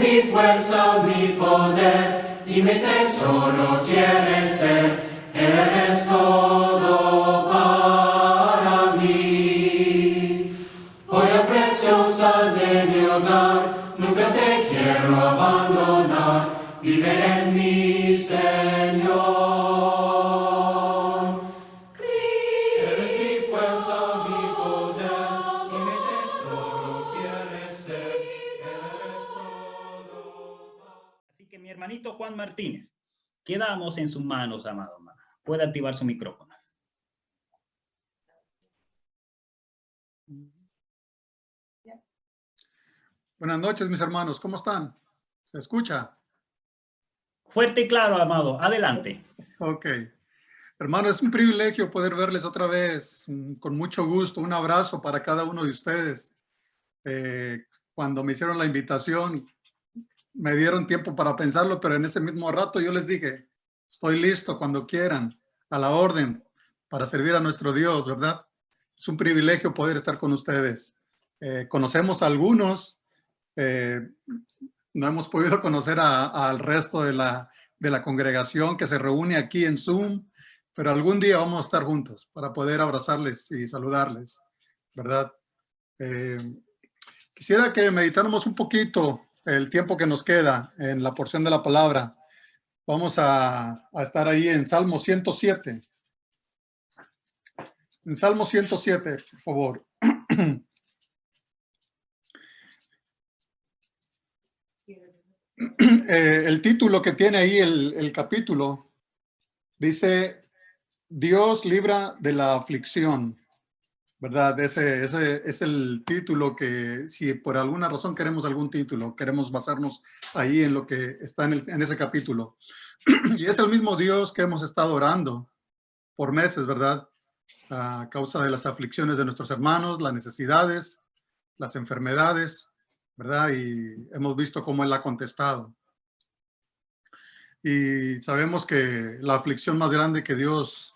mi fuerza, mi poder y mi tesoro quieres ser. Eres todo para mí. Joya preciosa de mi hogar, nunca te quiero abandonar. Vive en mí, Señor. Eres mi fuerza, mi poder y mi tesoro quieres ser. Eres todo. Así que mi hermanito Juan Martínez, quedamos en sus manos, amado hermano. Puede activar su micrófono. Buenas noches, mis hermanos. ¿Cómo están? ¿Se escucha? Fuerte y claro, amado. Adelante. Ok. Hermano, es un privilegio poder verles otra vez. Con mucho gusto. Un abrazo para cada uno de ustedes. Cuando me hicieron la invitación, me dieron tiempo para pensarlo, pero en ese mismo rato yo les dije, estoy listo cuando quieran, a la orden, para servir a nuestro Dios, ¿verdad? Es un privilegio poder estar con ustedes. Conocemos a algunos, no hemos podido conocer al resto de la congregación que se reúne aquí en Zoom, pero algún día vamos a estar juntos para poder abrazarles y saludarles, ¿verdad? Quisiera que meditáramos un poquito el tiempo que nos queda en la porción de la palabra. Vamos a estar ahí en Salmo 107. En Salmo 107, por favor. El título que tiene ahí el capítulo dice, Dios libra de la aflicción, ¿verdad? Ese es el título que, si por alguna razón queremos algún título, queremos basarnos ahí en lo que está en ese capítulo. Y es el mismo Dios que hemos estado orando por meses, ¿verdad? A causa de las aflicciones de nuestros hermanos, las necesidades, las enfermedades, ¿verdad? Y hemos visto cómo Él ha contestado. Y sabemos que la aflicción más grande que Dios,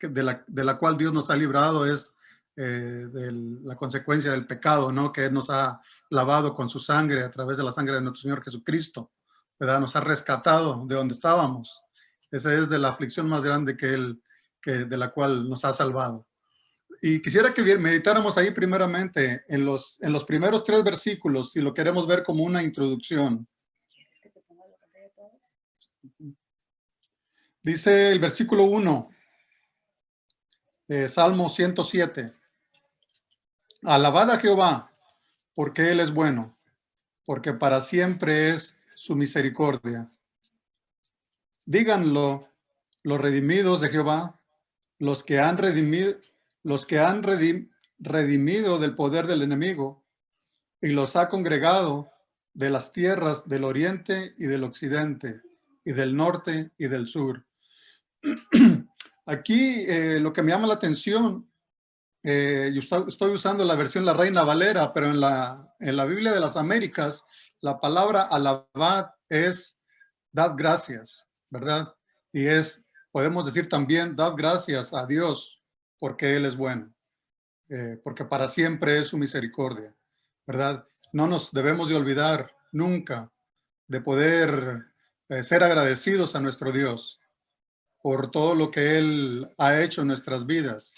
de la cual Dios nos ha librado es de la consecuencia del pecado, ¿no? Que Él nos ha lavado con su sangre a través de la sangre de nuestro Señor Jesucristo, ¿verdad? Nos ha rescatado de donde estábamos. Esa es de la aflicción más grande de la cual nos ha salvado. Y quisiera que meditáramos ahí primeramente en los primeros 3 versículos, si lo queremos ver como una introducción. Dice el versículo 1, Salmo 107. Alabad a Jehová, porque Él es bueno, porque para siempre es su misericordia. Díganlo los redimidos de Jehová, los que han redimido del poder del enemigo, y los ha congregado de las tierras del oriente y del occidente, y del norte y del sur. Aquí lo que me llama la atención, yo estoy usando la versión La Reina Valera, pero en la Biblia de las Américas, la palabra alabad es dad gracias, ¿verdad? Y podemos decir también, dad gracias a Dios, porque Él es bueno, porque para siempre es su misericordia, ¿verdad? No nos debemos de olvidar nunca de poder ser agradecidos a nuestro Dios por todo lo que Él ha hecho en nuestras vidas,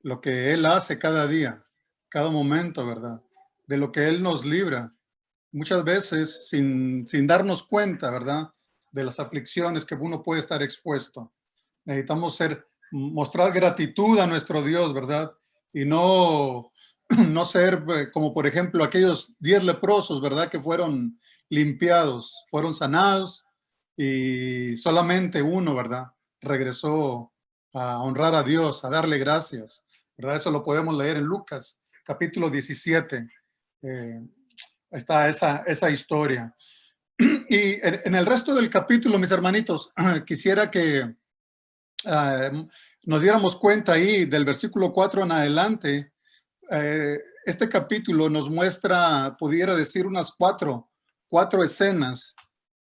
lo que Él hace cada día, cada momento, ¿verdad? De lo que Él nos libra, muchas veces sin darnos cuenta, ¿verdad? De las aflicciones que uno puede estar expuesto. Necesitamos mostrar gratitud a nuestro Dios, ¿verdad? Y no ser como, por ejemplo, aquellos 10 leprosos, ¿verdad? Que fueron limpiados, fueron sanados y solamente uno, ¿verdad? Regresó a honrar a Dios, a darle gracias, ¿verdad? Eso lo podemos leer en Lucas, capítulo 17. Está esa historia. Y en el resto del capítulo, mis hermanitos, quisiera que nos diéramos cuenta ahí del versículo 4 en adelante. Este capítulo nos muestra, pudiera decir, unas cuatro escenas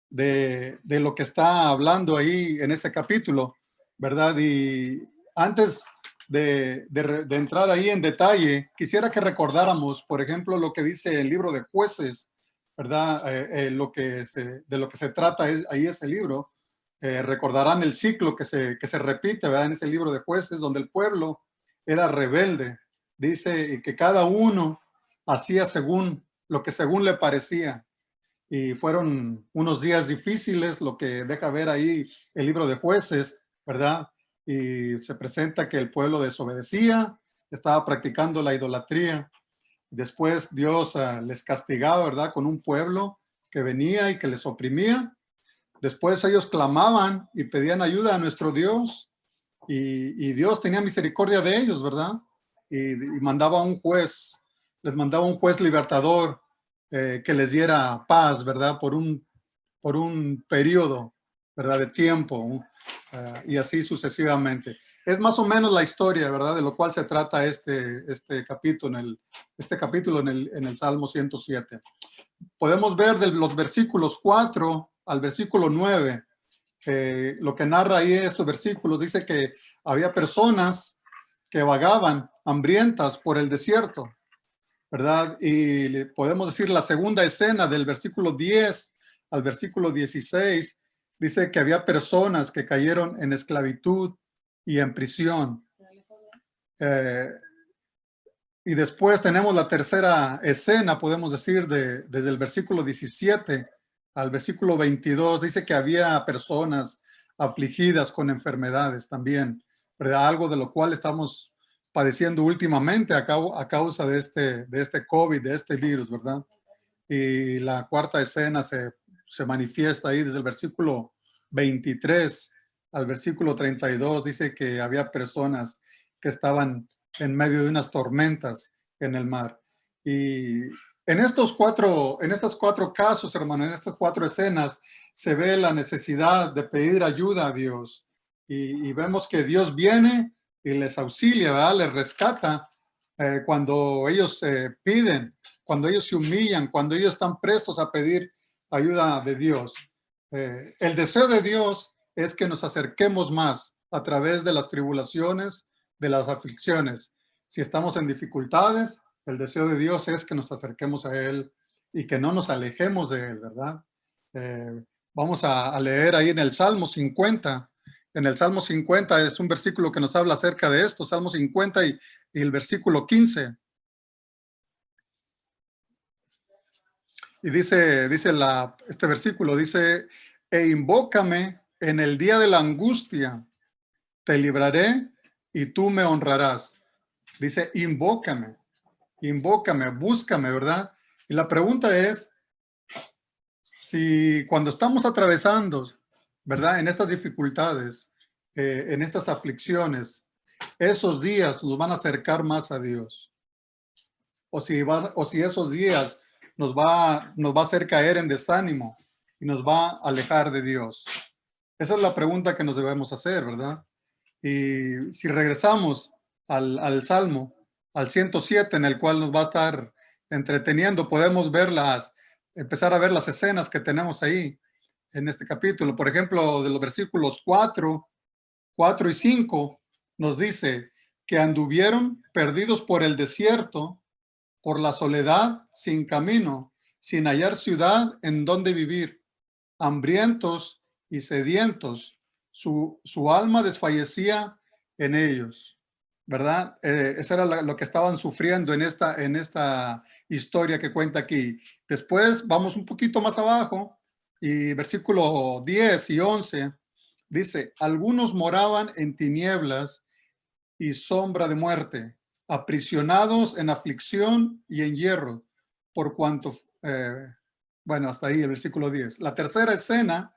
de lo que está hablando ahí en ese capítulo, ¿verdad? Y antes de entrar ahí en detalle, quisiera que recordáramos, por ejemplo, lo que dice el libro de Jueces, ¿verdad? De lo que se trata ahí ese libro. Recordarán el ciclo que se repite, ¿verdad? En ese libro de Jueces, donde el pueblo era rebelde. Dice que cada uno hacía según lo que según le parecía. Y fueron unos días difíciles, lo que deja ver ahí el libro de Jueces, ¿verdad? Y se presenta que el pueblo desobedecía, estaba practicando la idolatría. Después Dios les castigaba, ¿verdad? Con un pueblo que venía y que les oprimía. Después ellos clamaban y pedían ayuda a nuestro Dios y Dios tenía misericordia de ellos, ¿verdad? Y mandaba un juez, les mandaba un juez libertador que les diera paz, ¿verdad? Por un periodo, ¿verdad? De tiempo y así sucesivamente. Es más o menos la historia, ¿verdad? De lo cual se trata este capítulo en el Salmo 107. Podemos ver de los versículos 4 al versículo 9, lo que narra ahí estos versículos, dice que había personas que vagaban hambrientas por el desierto, ¿verdad? Y podemos decir la segunda escena del versículo 10 al versículo 16, dice que había personas que cayeron en esclavitud y en prisión. Y después tenemos la tercera escena, podemos decir, desde el versículo 17 al versículo 22, dice que había personas afligidas con enfermedades también, ¿verdad? Algo de lo cual estamos padeciendo últimamente a causa de este COVID, de este virus, ¿verdad? Y la cuarta escena se manifiesta ahí desde el versículo 23 al versículo 32, dice que había personas que estaban en medio de unas tormentas en el mar. Y en estos cuatro casos, hermano, en estas cuatro escenas, se ve la necesidad de pedir ayuda a Dios. Y vemos que Dios viene y les auxilia, ¿verdad? Les rescata cuando ellos piden, cuando ellos se humillan, cuando ellos están prestos a pedir ayuda de Dios. El deseo de Dios es que nos acerquemos más a través de las tribulaciones, de las aflicciones. Si estamos en dificultades, el deseo de Dios es que nos acerquemos a Él y que no nos alejemos de Él, ¿verdad? Vamos a leer ahí en el Salmo 50. En el Salmo 50 es un versículo que nos habla acerca de esto, Salmo 50 y el versículo 15. Y dice este versículo, dice, e invócame en el día de la angustia, te libraré y tú me honrarás. Dice, invócame, búscame, ¿verdad? Y la pregunta es, si cuando estamos atravesando, ¿verdad? En estas dificultades, en estas aflicciones, esos días nos van a acercar más a Dios. O si esos días nos va a hacer caer en desánimo y nos va a alejar de Dios. Esa es la pregunta que nos debemos hacer, ¿verdad? Y si regresamos al Salmo, al 107, en el cual nos va a estar entreteniendo, podemos empezar a ver las escenas que tenemos ahí en este capítulo. Por ejemplo, de los versículos 4 y 5, nos dice que anduvieron perdidos por el desierto, por la soledad, sin camino, sin hallar ciudad en donde vivir, hambrientos y sedientos. Su alma desfallecía en ellos, ¿verdad? Eso era lo que estaban sufriendo en esta historia que cuenta aquí. Después vamos un poquito más abajo y versículo 10 y 11 dice, algunos moraban en tinieblas y sombra de muerte, aprisionados en aflicción y en hierro, por cuanto, bueno, hasta ahí el versículo 10. La tercera escena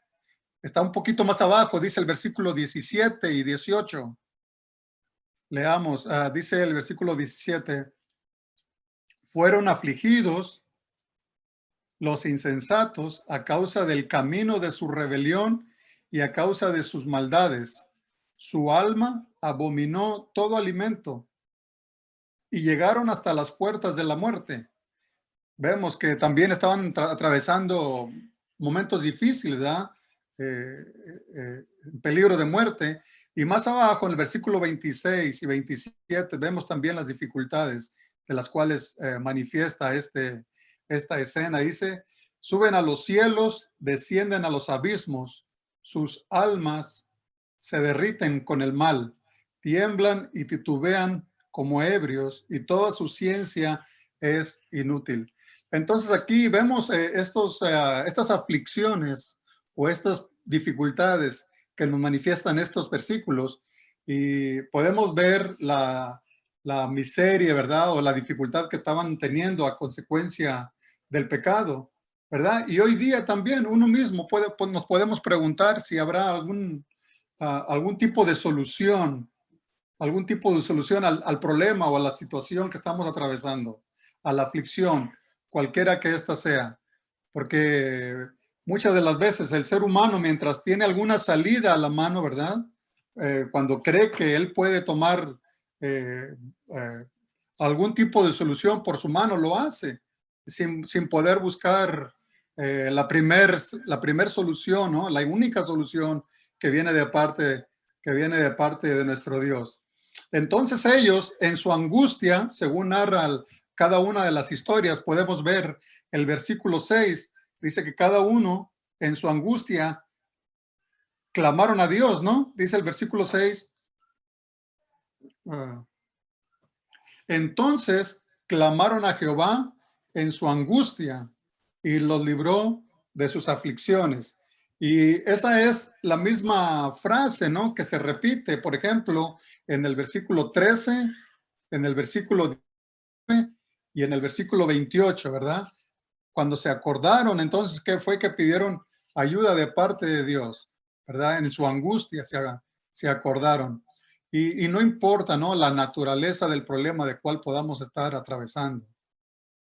está un poquito más abajo, dice el versículo 17 y 18. Leamos, dice el versículo 17, fueron afligidos los insensatos a causa del camino de su rebelión y a causa de sus maldades. Su alma abominó todo alimento y llegaron hasta las puertas de la muerte. Vemos que también estaban atravesando momentos difíciles, ¿verdad? Peligro de muerte. Y más abajo, en el versículo 26 y 27, vemos también las dificultades de las cuales manifiesta esta escena. Dice, Suben a los cielos, descienden a los abismos. Sus almas se derriten con el mal. Tiemblan y titubean como ebrios y toda su ciencia es inútil. Entonces aquí vemos estas aflicciones o estas dificultades que nos manifiestan estos versículos y podemos ver la miseria, ¿verdad? O la dificultad que estaban teniendo a consecuencia del pecado, ¿verdad? Y hoy día también uno mismo nos podemos preguntar si habrá algún tipo de solución, al problema o a la situación que estamos atravesando, a la aflicción, cualquiera que ésta sea. Porque muchas de las veces el ser humano, mientras tiene alguna salida a la mano, ¿verdad? Cuando cree que él puede tomar algún tipo de solución por su mano, lo hace, sin poder buscar la primer solución, ¿no? La única solución que viene de parte de nuestro Dios. Entonces ellos, en su angustia, según narra cada una de las historias, podemos ver el versículo 6, dice que cada uno en su angustia clamaron a Dios, ¿no? Dice el versículo 6. Entonces clamaron a Jehová en su angustia y los libró de sus aflicciones. Y esa es la misma frase, ¿no? Que se repite, por ejemplo, en el versículo 13, en el versículo 19 y en el versículo 28, ¿verdad? Cuando se acordaron, entonces, ¿qué fue? Que pidieron ayuda de parte de Dios, ¿verdad? En su angustia se acordaron. Y no importa, ¿no? La naturaleza del problema de cual podamos estar atravesando,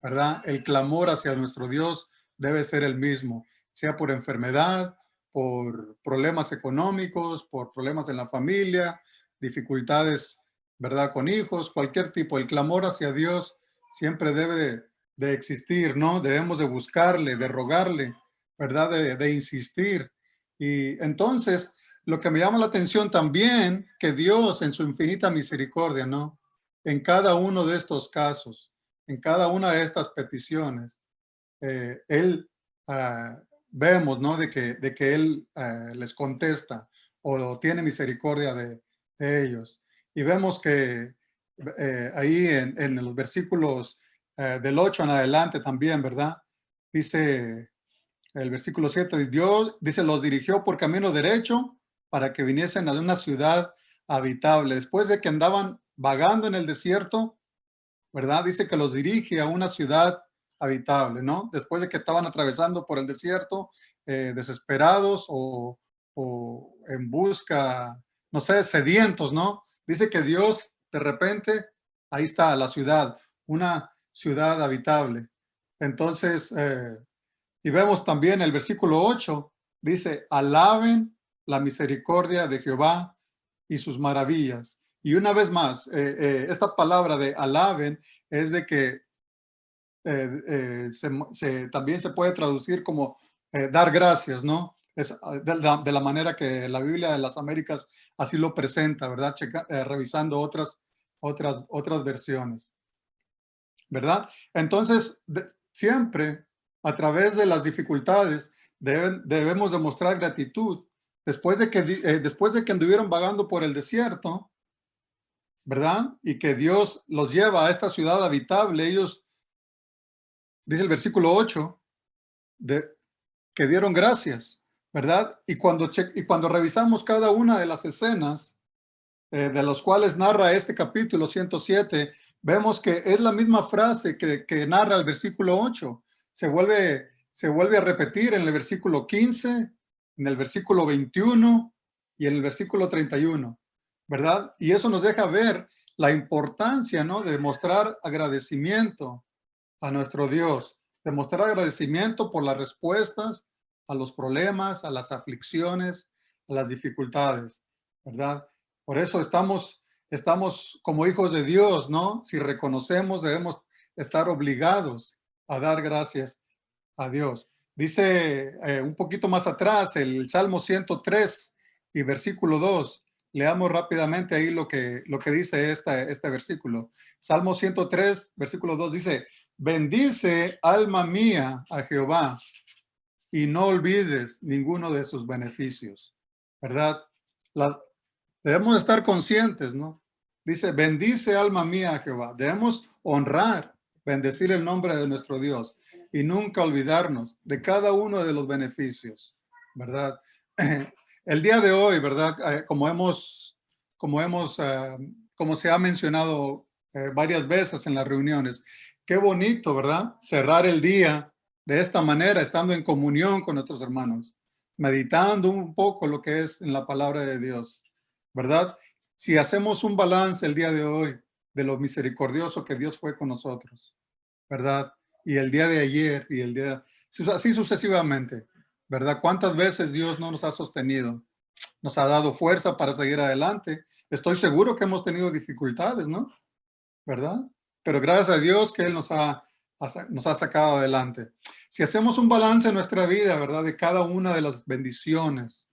¿verdad? El clamor hacia nuestro Dios debe ser el mismo, sea por enfermedad, por problemas económicos, por problemas en la familia, dificultades, ¿verdad? Con hijos, cualquier tipo. El clamor hacia Dios siempre debe de existir, ¿no? Debemos de buscarle, de rogarle, ¿verdad? De insistir. Y entonces, lo que me llama la atención también, que Dios en su infinita misericordia, ¿no? En cada uno de estos casos, en cada una de estas peticiones, Él vemos, ¿no? De que Él les contesta o tiene misericordia de ellos. Y vemos que ahí en los versículos del 8 en adelante también, ¿verdad? Dice el versículo 7, Dios, dice, los dirigió por camino derecho para que viniesen a una ciudad habitable. Después de que andaban vagando en el desierto, ¿verdad? Dice que los dirige a una ciudad habitable, ¿no? Después de que estaban atravesando por el desierto, desesperados o en busca, no sé, sedientos, ¿no? Dice que Dios, de repente, ahí está la ciudad, una ciudad habitable. Entonces, y vemos también el versículo 8, dice, alaben la misericordia de Jehová y sus maravillas. Y una vez más, esta palabra de alaben es de que también se puede traducir como dar gracias, ¿no? Es de la manera que la Biblia de las Américas así lo presenta, ¿verdad? Revisando otras versiones, ¿verdad? Entonces, siempre a través de las dificultades debemos demostrar gratitud. Después de que anduvieron vagando por el desierto, ¿verdad? Y que Dios los lleva a esta ciudad habitable. Ellos, dice el versículo 8, que dieron gracias, ¿verdad? Y cuando revisamos cada una de las escenas de los cuales narra este capítulo 107, vemos que es la misma frase que narra el versículo 8. Se vuelve a repetir en el versículo 15, en el versículo 21 y en el versículo 31. ¿Verdad? Y eso nos deja ver la importancia, ¿no? De mostrar agradecimiento a nuestro Dios, de mostrar agradecimiento por las respuestas a los problemas, a las aflicciones, a las dificultades, ¿verdad? Por eso estamos como hijos de Dios, ¿no? Si reconocemos, debemos estar obligados a dar gracias a Dios. Dice un poquito más atrás, el Salmo 103 y versículo 2. Leamos rápidamente ahí lo que dice este versículo. Salmo 103, versículo 2 dice, bendice alma mía a Jehová y no olvides ninguno de sus beneficios, ¿verdad? Debemos estar conscientes, ¿no? Dice, bendice alma mía a Jehová. Debemos honrar, bendecir el nombre de nuestro Dios y nunca olvidarnos de cada uno de los beneficios, ¿verdad? El día de hoy, ¿verdad? Como se ha mencionado varias veces en las reuniones, qué bonito, ¿verdad? Cerrar el día de esta manera, estando en comunión con nuestros hermanos, meditando un poco lo que es en la palabra de Dios, ¿verdad? Si hacemos un balance el día de hoy de lo misericordioso que Dios fue con nosotros, ¿verdad? Y el día de ayer y el día, así sucesivamente, ¿verdad? ¿Cuántas veces Dios no nos ha sostenido? Nos ha dado fuerza para seguir adelante. Estoy seguro que hemos tenido dificultades, ¿no? ¿Verdad? Pero gracias a Dios que Él nos ha sacado adelante. Si hacemos un balance en nuestra vida, ¿verdad? De cada una de las bendiciones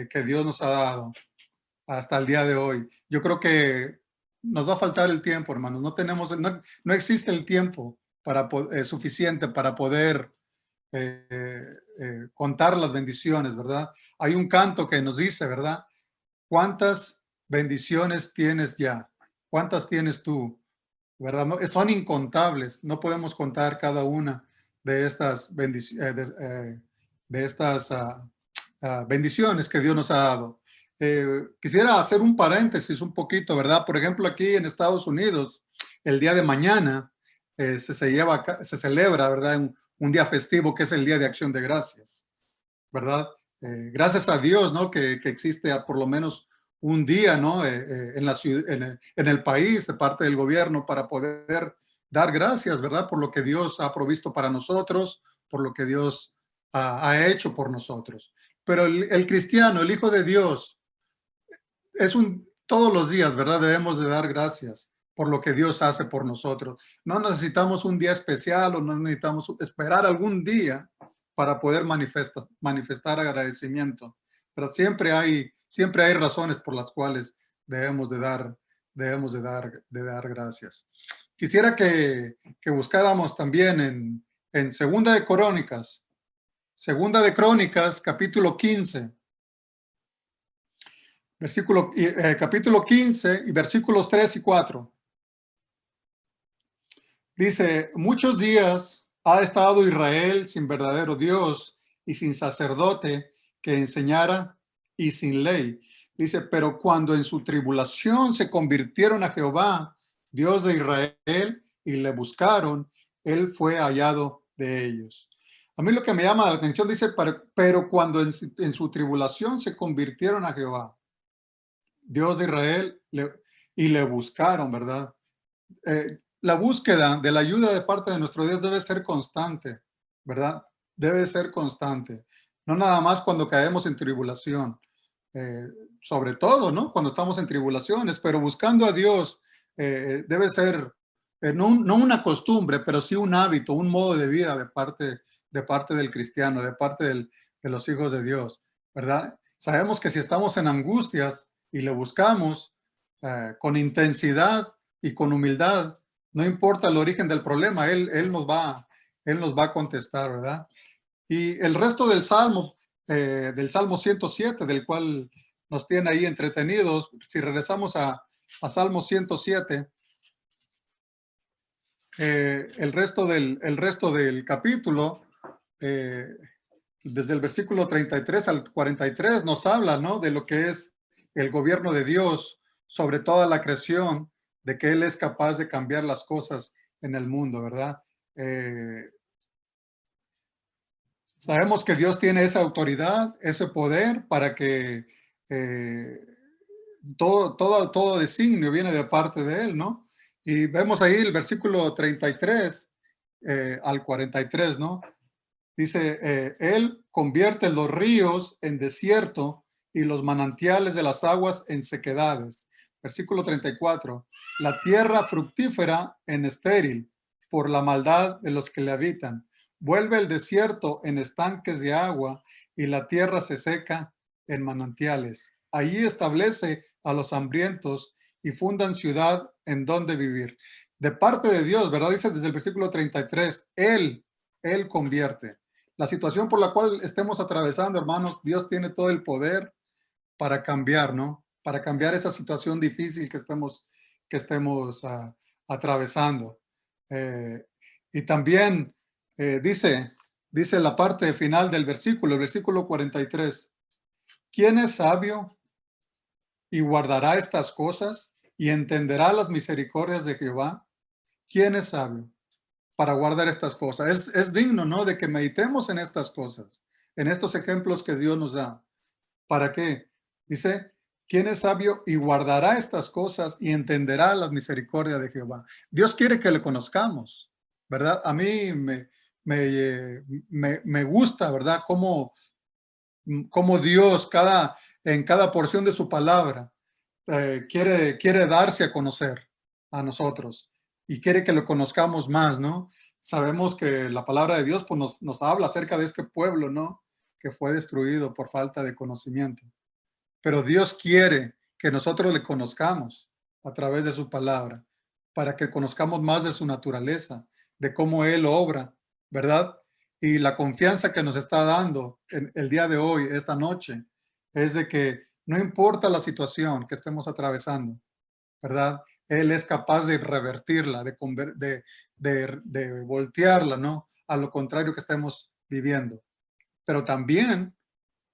que Dios nos ha dado hasta el día de hoy, yo creo que nos va a faltar el tiempo, hermanos. No existe el tiempo suficiente para poder contar las bendiciones, ¿verdad? Hay un canto que nos dice, ¿verdad? ¿Cuántas bendiciones tienes ya? ¿Cuántas tienes tú? ¿Verdad? No, son incontables. No podemos contar cada una de estas bendiciones que Dios nos ha dado. Quisiera hacer un paréntesis un poquito, ¿verdad? Por ejemplo, aquí en Estados Unidos, el día de mañana se celebra, ¿verdad? Un día festivo que es el Día de Acción de Gracias, ¿verdad? Gracias a Dios, ¿no? Que existe por lo menos un día, ¿no? En el país, de parte del gobierno, para poder dar gracias, ¿verdad? Por lo que Dios ha provisto para nosotros, por lo que Dios ha hecho por nosotros. Pero el cristiano, el Hijo de Dios, todos los días, ¿verdad? Debemos de dar gracias por lo que Dios hace por nosotros. No necesitamos un día especial o no necesitamos esperar algún día para poder manifestar agradecimiento. Pero siempre hay razones por las cuales debemos de dar gracias. Quisiera que buscáramos también en Segunda de Crónicas, capítulo 15. Capítulo 15 y versículos 3 y 4. Dice, muchos días ha estado Israel sin verdadero Dios y sin sacerdote que enseñara y sin ley. Dice, pero cuando en su tribulación se convirtieron a Jehová, Dios de Israel, y le buscaron, él fue hallado de ellos. A mí lo que me llama la atención dice, pero cuando en su tribulación se convirtieron a Jehová, Dios de Israel, y le buscaron, ¿verdad? La búsqueda de la ayuda de parte de nuestro Dios debe ser constante, ¿verdad? Debe ser constante. No nada más cuando caemos en tribulación. Sobre todo, ¿no? Cuando estamos en tribulaciones, pero buscando a Dios debe ser no una costumbre, pero sí un hábito, un modo de vida de parte del cristiano, de parte de los hijos de Dios, ¿verdad? Sabemos que si estamos en angustias y le buscamos con intensidad y con humildad, no importa el origen del problema, Él nos va a contestar, ¿verdad? Y el resto del Salmo 107, del cual nos tiene ahí entretenidos, si regresamos a Salmo 107, el resto del capítulo, desde el versículo 33 al 43, nos habla, ¿no? De lo que es el gobierno de Dios sobre toda la creación, de que Él es capaz de cambiar las cosas en el mundo, ¿verdad? Sabemos que Dios tiene esa autoridad, ese poder para que todo designio viene de parte de Él, ¿no? Y vemos ahí el versículo 33 al 43, ¿no? Dice, Él convierte los ríos en desierto y los manantiales de las aguas en sequedades. Versículo 34, la tierra fructífera en estéril por la maldad de los que le habitan. Vuelve el desierto en estanques de agua y la tierra se seca en manantiales. Allí establece a los hambrientos y fundan ciudad en donde vivir. De parte de Dios, ¿verdad? Dice desde el versículo 33, Él convierte. la situación por la cual estemos atravesando, hermanos, Dios tiene todo el poder para cambiar, ¿no? Para cambiar esa situación difícil que estemos atravesando. Y también dice la parte final del versículo, el versículo 43. ¿Quién es sabio y guardará estas cosas y entenderá las misericordias de Jehová? ¿Quién es sabio para guardar estas cosas? Es digno, ¿no? De que meditemos en estas cosas, en estos ejemplos que Dios nos da. ¿Para qué? Dice, ¿quién es sabio y guardará estas cosas y entenderá las misericordias de Jehová? Dios quiere que le conozcamos, ¿verdad? A mí me gusta, ¿verdad? Cómo Dios en cada porción de su palabra quiere darse a conocer a nosotros y quiere que lo conozcamos más, ¿no? Sabemos que la palabra de Dios pues, nos habla acerca de este pueblo, ¿no? Que fue destruido por falta de conocimiento. Pero Dios quiere que nosotros le conozcamos a través de su palabra, para que conozcamos más de su naturaleza, de cómo Él obra, ¿verdad? Y la confianza que nos está dando en el día de hoy, esta noche, es de que no importa la situación que estemos atravesando, ¿verdad? Él es capaz de revertirla, de voltearla, ¿no? A lo contrario que estemos viviendo. Pero también,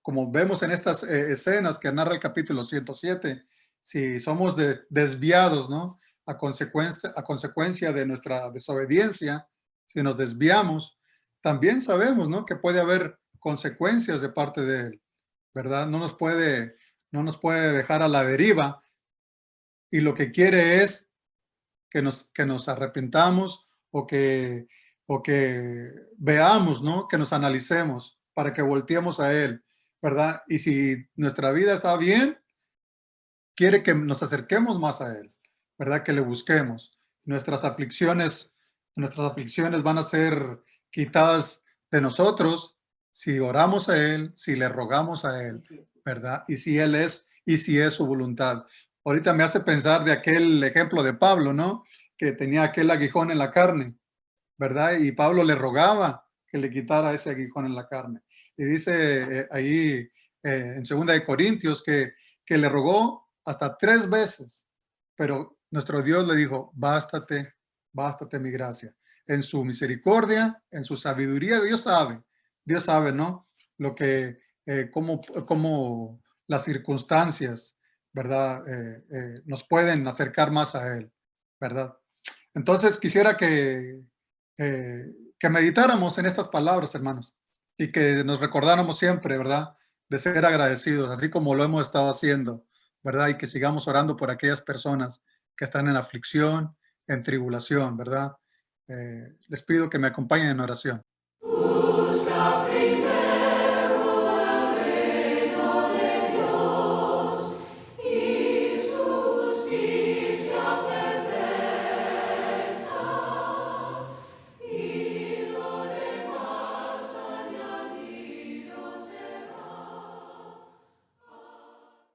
como vemos en estas escenas que narra el capítulo 107, si somos desviados, ¿no? A consecuencia de nuestra desobediencia, si nos desviamos, también sabemos, ¿no? Que puede haber consecuencias de parte de Él, ¿verdad? No nos puede dejar a la deriva, y lo que quiere es que nos arrepentamos o que veamos, ¿no? Que nos analicemos para que volteemos a Él, ¿verdad? Y si nuestra vida está bien, quiere que nos acerquemos más a Él, ¿verdad? Que le busquemos. Nuestras aflicciones van a ser quitadas de nosotros si oramos a Él, si le rogamos a Él, ¿verdad? Y si es su voluntad. Ahorita me hace pensar de aquel ejemplo de Pablo, ¿no? Que tenía aquel aguijón en la carne, ¿verdad? Y Pablo le rogaba que le quitara ese aguijón en la carne. Y dice ahí en 2 de Corintios que le rogó hasta 3 veces, pero nuestro Dios le dijo, bástate mi gracia. En su misericordia, en su sabiduría, Dios sabe, ¿no? Lo que, cómo las circunstancias, ¿verdad? Nos pueden acercar más a Él, ¿verdad? Entonces quisiera que meditáramos en estas palabras, hermanos, y que nos recordáramos siempre, ¿verdad? De ser agradecidos, así como lo hemos estado haciendo, ¿verdad? Y que sigamos orando por aquellas personas que están en aflicción, en tribulación, ¿verdad? Les pido que me acompañen en oración. Busca primero